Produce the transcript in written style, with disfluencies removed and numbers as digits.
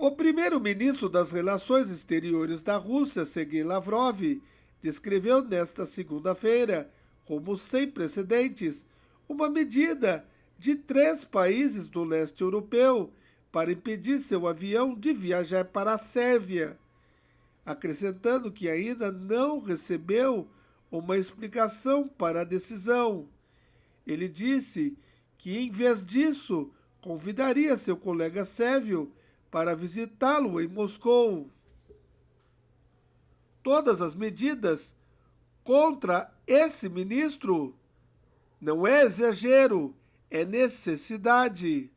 O primeiro-ministro das Relações Exteriores da Rússia, Sergei Lavrov, descreveu nesta segunda-feira como sem precedentes uma medida de 3 países do leste europeu para impedir seu avião de viajar para a Sérvia, acrescentando que ainda não recebeu uma explicação para a decisão. Ele disse que, em vez disso, convidaria seu colega sérvio para visitá-lo em Moscou. Todas as medidas contra esse ministro não é exagero, é necessidade.